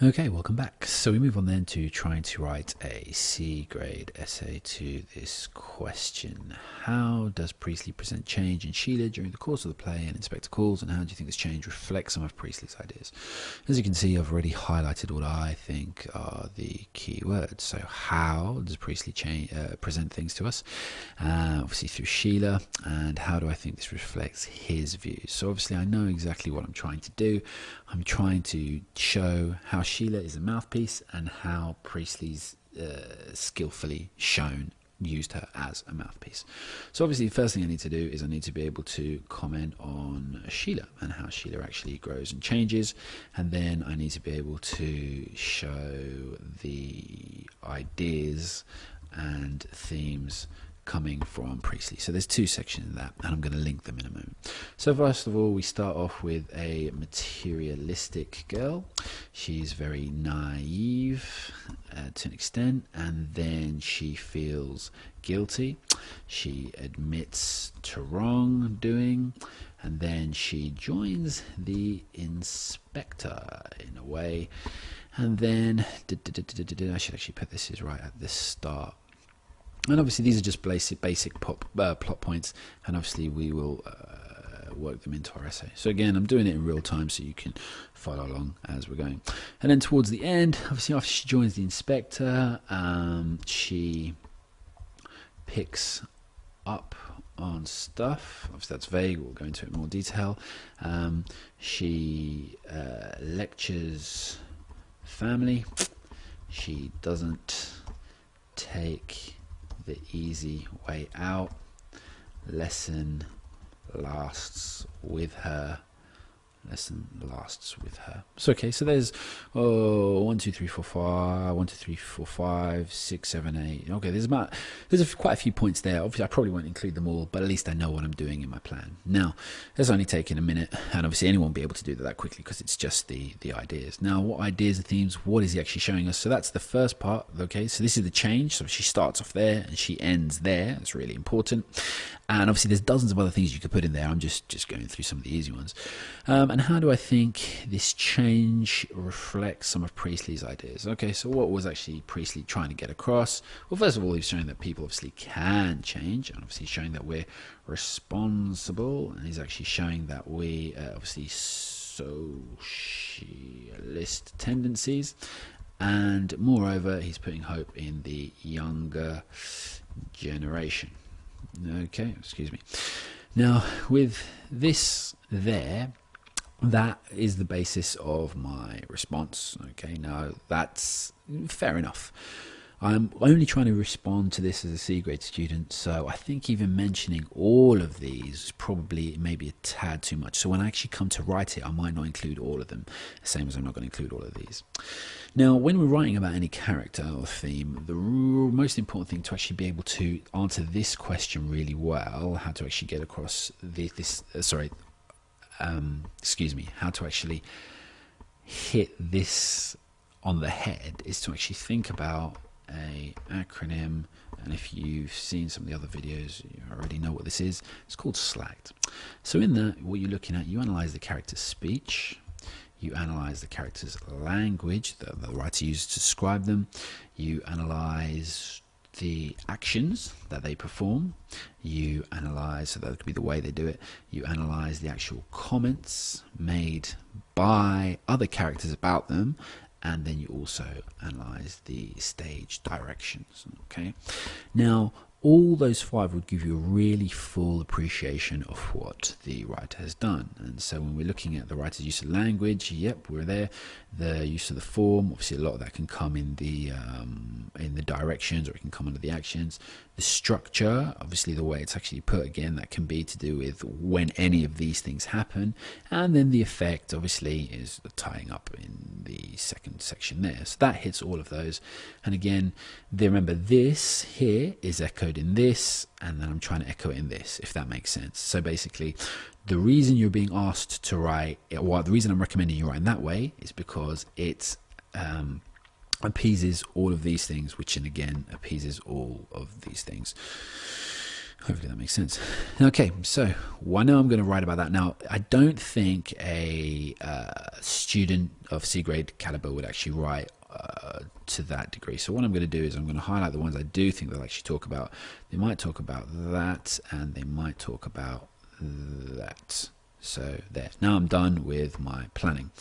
Okay, welcome back. So we move on then to trying to write a C grade essay to this question. How does Priestley present change in Sheila during the course of the play and Inspector calls, and how do you think this change reflects some of Priestley's ideas? As you can see, I've already highlighted what I think are the key words. So how does Priestley present things to us? Obviously through Sheila, and how do I think this reflects his views? So obviously I know exactly what I'm trying to do. I'm trying to show how Sheila is a mouthpiece and how Priestley's skillfully used her as a mouthpiece. So obviously the first thing I need to do is I need to be able to comment on Sheila and how Sheila actually grows and changes, and then I need to be able to show the ideas and themes coming from Priestley. So there's two sections of that, and I'm going to link them in a moment. So first of all, we start off with a materialistic girl. She's very naive to an extent, and then she feels guilty. She admits to wrongdoing, and then she joins the inspector in a way, and then I should actually put this is right at the start. And obviously these are just basic plot points, and obviously we will work them into our essay. So again, I'm doing it in real time so you can follow along as we're going. And then towards the end, obviously after she joins the inspector, she picks up on stuff. Obviously that's vague, we'll go into it in more detail. She lectures family. She doesn't take the easy way out. Lesson lasts with her. So okay, so there's 1 2 3 4 5 1 2 3 4 5 6 7 8. Okay, there's quite a few points there. Obviously I probably won't include them all, but at least I know what I'm doing in my plan. Now it's only taken a minute, and obviously anyone will be able to do that quickly because it's just the ideas. Now what ideas and themes, what is he actually showing us? So that's the first part. Okay, so this is the change. So she starts off there and she ends there. That's really important. And obviously there's dozens of other things you could put in there. I'm just going through some of the easy ones. And how do I think this change reflects some of Priestley's ideas? Okay, so what was actually Priestley trying to get across? Well, first of all, he's showing that people obviously can change, and obviously showing that we're responsible, and he's actually showing that we obviously socialist tendencies, and moreover, he's putting hope in the younger generation. Okay, excuse me. Now, with this there, that is the basis of my response. Okay, now that's fair enough. I'm only trying to respond to this as a C grade student, so I think even mentioning all of these is probably maybe a tad too much. So when I actually come to write it, I might not include all of them, the same as I'm not going to include all of these. Now, when we're writing about any character or theme, the most important thing to actually be able to answer this question really well, how to actually get across how to actually hit this on the head, is to actually think about a acronym. And if you've seen some of the other videos, you already know what this is. It's called SLAGT. So in that, what you're looking at, you analyze the character's speech, you analyze the character's language that the writer uses to describe them, you analyze the actions that they perform, you analyze, so that could be the way they do it, you analyze the actual comments made by other characters about them, and then you also analyze the stage directions. Okay, now all those 5 would give you a really full appreciation of what the writer has done. And so when we're looking at the writer's use of language, yep, we're there. The use of the form, obviously a lot of that can come in the directions, or it can come under the actions. The structure, obviously the way it's actually put, again, that can be to do with when any of these things happen. And then the effect, obviously, is the tying up in the second section there. So that hits all of those. And again, remember this here is echoed in this, and then I'm trying to echo it in this, if that makes sense. So basically, the reason you're being asked to write, well, the reason I'm recommending you write in that way is because it appeases all of these things, which, and again, appeases all of these things. Hopefully that makes sense. Okay, so I know I'm going to write about that. Now, I don't think a student of C grade caliber would actually write to that degree. So what I'm going to do is I'm going to highlight the ones I do think they'll actually talk about. They might talk about that, and they might talk about that. So there. Now I'm done with my planning.